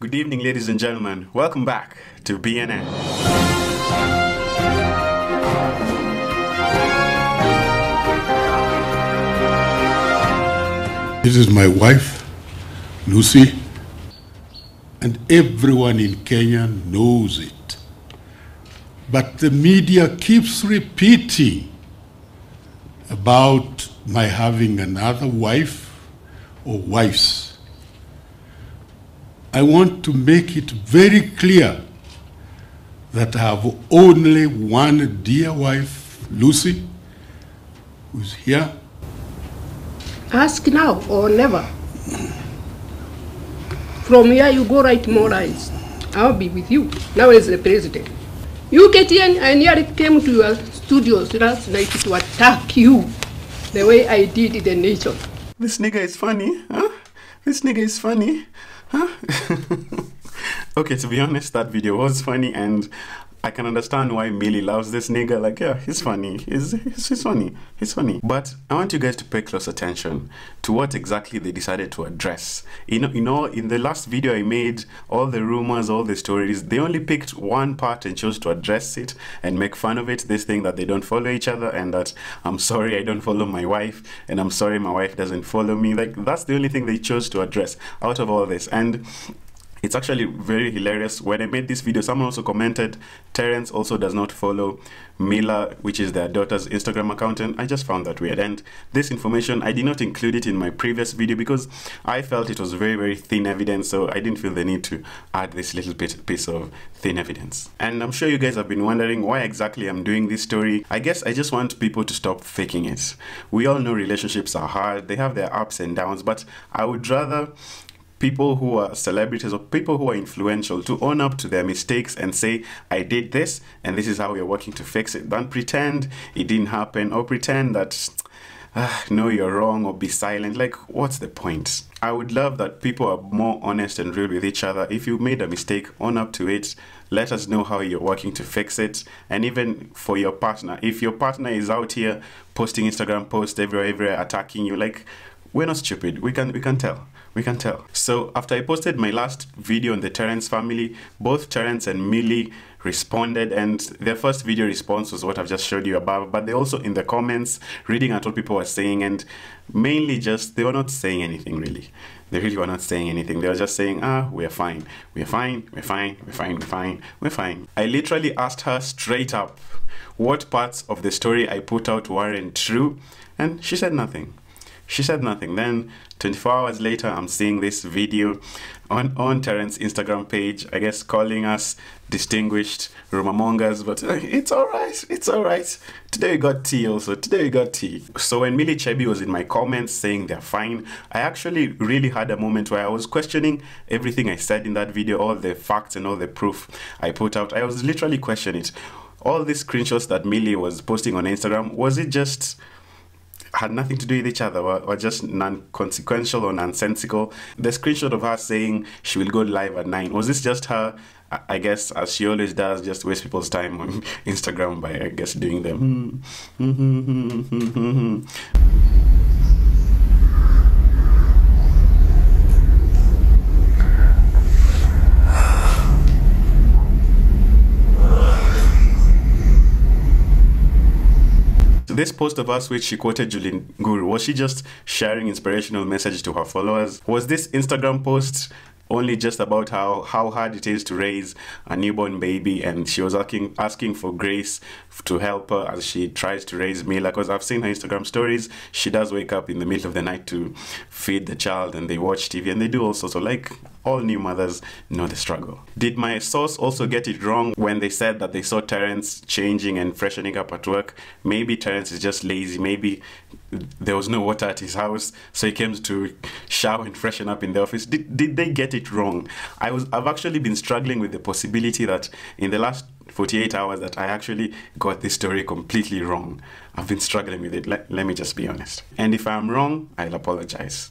Good evening, ladies and gentlemen. Welcome back to BNN. This is my wife, Lucy, and everyone in Kenya knows it. But the media keeps repeating about my having another wife or wives. I want to make it very clear that I have only one dear wife, Lucy, who's here. Ask now or never. From here you go right more lines. I'll be with you. Now as the president. You, KTN, I nearly came to your studios last night to attack you the way I did in the nation. This nigga is funny, huh? This nigga is funny, huh? Okay, to be honest, that video was funny, and I can understand why Millie loves this nigga. Like, yeah, he's funny. He's funny. He's funny. But I want you guys to pay close attention to what exactly they decided to address. You know, in the last video I made, all the rumors, all the stories, they only picked one part and chose to address it and make fun of it. This thing that they don't follow each other, and that I'm sorry I don't follow my wife, and I'm sorry my wife doesn't follow me. Like, that's the only thing they chose to address out of all this. And it's actually very hilarious. When I made this video, someone also commented, Terence also does not follow Mila, which is their daughter's Instagram account, and I just found that weird. And this information, I did not include it in my previous video because I felt it was very, very thin evidence, so I didn't feel the need to add this little piece of thin evidence. And I'm sure you guys have been wondering why exactly I'm doing this story. I guess I just want people to stop faking it. We all know relationships are hard, they have their ups and downs, but I would rather people who are celebrities or people who are influential to own up to their mistakes and say, I did this and this is how we're working to fix it, than pretend it didn't happen or pretend that no, you're wrong, or be silent. Like, what's the point? I would love that people are more honest and real with each other. If you made a mistake, own up to it. Let us know how you're working to fix it. And even for your partner, if your partner is out here posting Instagram posts everywhere attacking you, like, we're not stupid. We can tell. We can tell. So after I posted my last video on the Terence family, both Terence and Millie responded, and their first video response was what I've just showed you above, but they also in the comments reading at what people were saying, and mainly just they were not saying anything really. They really were not saying anything. They were just saying, we're fine, we're fine, we're fine, we're fine, we're fine, we're fine. I literally asked her straight up what parts of the story I put out weren't true, and she said nothing. She said nothing. Then 24 hours later, I'm seeing this video on Terence's Instagram page, I guess calling us distinguished rumormongers, but it's all right. It's all right. Today we got tea also. Today we got tea. So when Millie Chebby was in my comments saying they're fine, I actually really had a moment where I was questioning everything I said in that video, all the facts and all the proof I put out. I was literally questioning it. All these screenshots that Millie was posting on Instagram, was it just had nothing to do with each other, or just non-consequential or nonsensical? The screenshot of her saying she will go live at 9, was this just her, I guess, as she always does, just waste people's time on Instagram by, I guess, doing them? This post of us which she quoted Julin Guru, was she just sharing inspirational message to her followers? Was this Instagram post only just about how hard it is to raise a newborn baby, and she was asking for grace to help her as she tries to raise Mila? Because I've seen her Instagram stories, she does wake up in the middle of the night to feed the child, and they watch TV and they do all sorts of, like, all new mothers know the struggle. Did my source also get it wrong when they said that they saw Terence changing and freshening up at work? Maybe Terence is just lazy. Maybe there was no water at his house, so he came to shower and freshen up in the office. Did they get it wrong? I've actually been struggling with the possibility that in the last 48 hours that I actually got this story completely wrong. I've been struggling with it. Let me just be honest. And if I'm wrong, I'll apologize.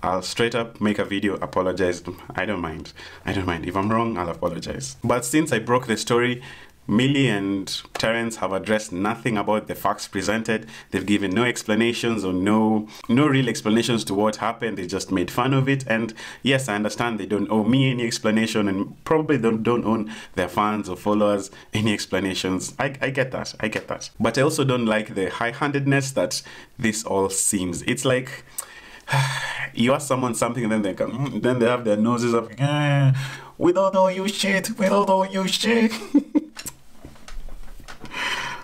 I'll straight up make a video, apologize. I don't mind. I don't mind. If I'm wrong, I'll apologize. But since I broke the story, Millie and Terence have addressed nothing about the facts presented. They've given no explanations or no real explanations to what happened. They just made fun of it. And yes, I understand they don't owe me any explanation, and probably don't owe their fans or followers any explanations. I get that. I get that. But I also don't like the high-handedness that this all seems. It's like you ask someone something and then they have their noses up. We don't know you shit. We don't know you shit.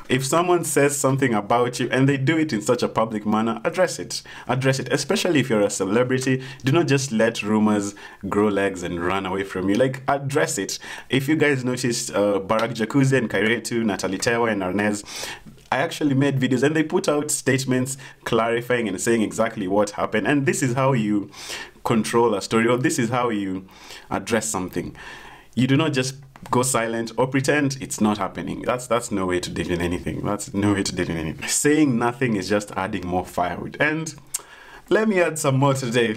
If someone says something about you and they do it in such a public manner, address it. Address it, especially if you're a celebrity. Do not just let rumors grow legs and run away from you. Like, address it. If you guys noticed, Barack Jacuzzi and Kairetu, Natalie Tewa and Arnez, I actually made videos and they put out statements clarifying and saying exactly what happened. And this is how you control a story, or this is how you address something. You do not just go silent or pretend it's not happening. That's no way to deal in anything. That's no way to deal in anything. Saying nothing is just adding more firewood. And let me add some more today.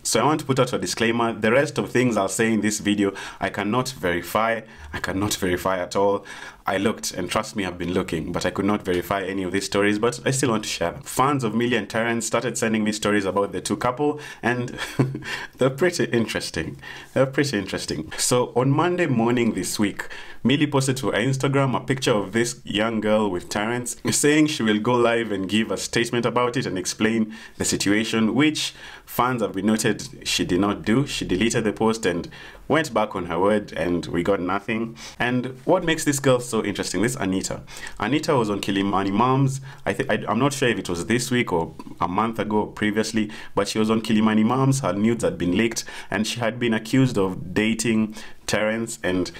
So I want to put out a disclaimer. The rest of things I'll say in this video, I cannot verify. I cannot verify at all. I looked, and trust me, I've been looking, but I could not verify any of these stories, but I still want to share them. Fans of Millie and Terence started sending me stories about the two couple, and they're pretty interesting. They're pretty interesting. So on Monday morning this week, Millie posted to her Instagram a picture of this young girl with Terence, saying she will go live and give a statement about it and explain the situation, which fans have been noted she did not do. She deleted the post and went back on her word, and we got nothing. And what makes this girl so interesting, this Anita was on Kilimani Moms. I'm not sure if it was this week or a month ago previously, but she was on Kilimani Moms. Her nudes had been leaked and she had been accused of dating Terence, and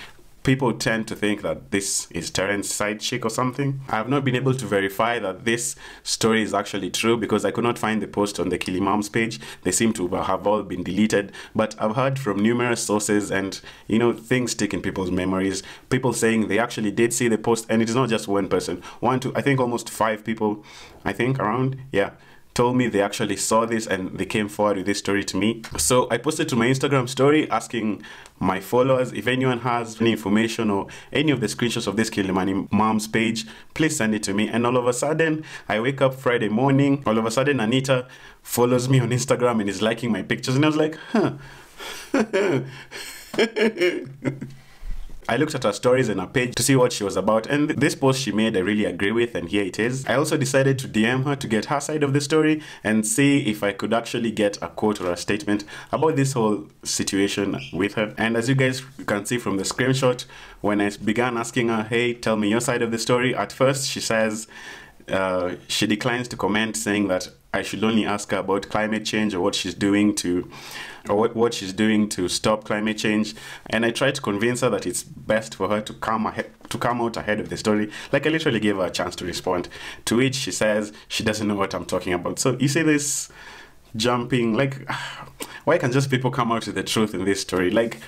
people tend to think that this is Terence's side chick or something. I have not been able to verify that this story is actually true because I could not find the post on the Kilimam's page. They seem to have all been deleted. But I've heard from numerous sources, and you know, things stick in people's memories. People saying they actually did see the post, and it is not just one person. One, two, I think almost 5 people, I think around, yeah, told me they actually saw this and they came forward with this story to me. So I posted to my Instagram story asking my followers if anyone has any information or any of the screenshots of this Kilimani Mom's page, please send it to me. And all of a sudden, I wake up Friday morning, all of a sudden Anita follows me on Instagram and is liking my pictures, and I was like, huh. I looked at her stories and her page to see what she was about, and this post she made I really agree with, and here it is. I also decided to DM her to get her side of the story and see if I could actually get a quote or a statement about this whole situation with her. And as you guys can see from the screenshot, when I began asking her, hey, tell me your side of the story, at first she says she declines to comment, saying that I should only ask her about climate change or what she's doing to stop climate change. And I tried to convince her that it's best for her to come out ahead of the story. Like, I literally gave her a chance to respond, to which she says she doesn't know what I'm talking about. So you see this jumping, like, why can't just people come out with the truth in this story? Like,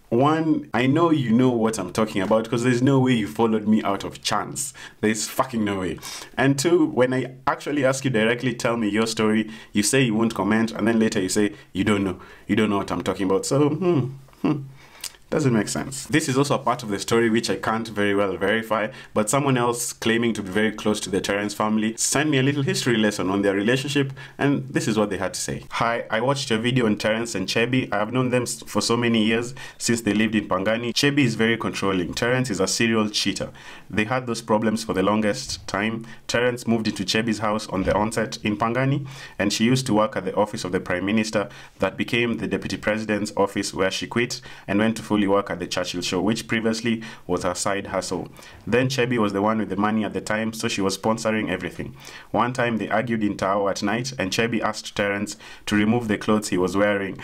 one, I know you know what I'm talking about because there's no way you followed me out of chance. There's fucking no way. And two, when I actually ask you directly, tell me your story, you say you won't comment, and then later you say you don't know what I'm talking about. So doesn't make sense. This is also a part of the story which I can't very well verify, but someone else claiming to be very close to the Terence family sent me a little history lesson on their relationship, and this is what they had to say. Hi, I watched your video on Terence and Chebby. I have known them for so many years, since they lived in Pangani. Chebby is very controlling. Terence is a serial cheater. They had those problems for the longest time. Terence moved into Chebby's house on the onset in Pangani, and she used to work at the office of the Prime Minister that became the Deputy President's office, where she quit and went to fully work at the Churchill show, which previously was her side hustle. Then Chebby was the one with the money at the time, so she was sponsoring everything. One time they argued in Tao at night, and Chebby asked Terence to remove the clothes he was wearing.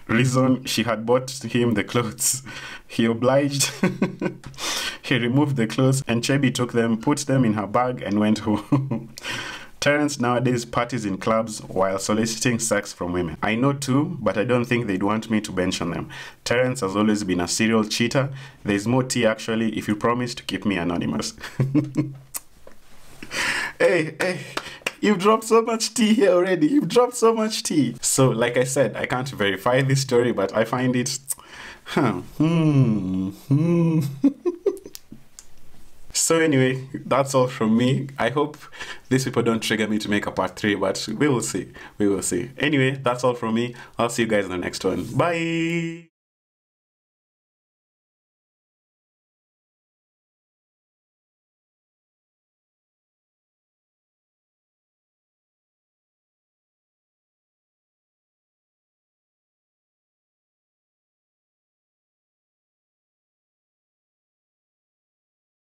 Reason, she had bought him the clothes. He obliged. He removed the clothes, and Chebby took them, put them in her bag, and went home. Terence nowadays parties in clubs while soliciting sex from women. I know too, but I don't think they'd want me to mention them. Terence has always been a serial cheater. There's more tea actually, if you promise to keep me anonymous. Hey, you've dropped so much tea here already. You've dropped so much tea. So like I said, I can't verify this story, but I find it So anyway, that's all from me. I hope these people don't trigger me to make a part 3, but we will see. We will see. Anyway, that's all from me. I'll see you guys in the next one. Bye.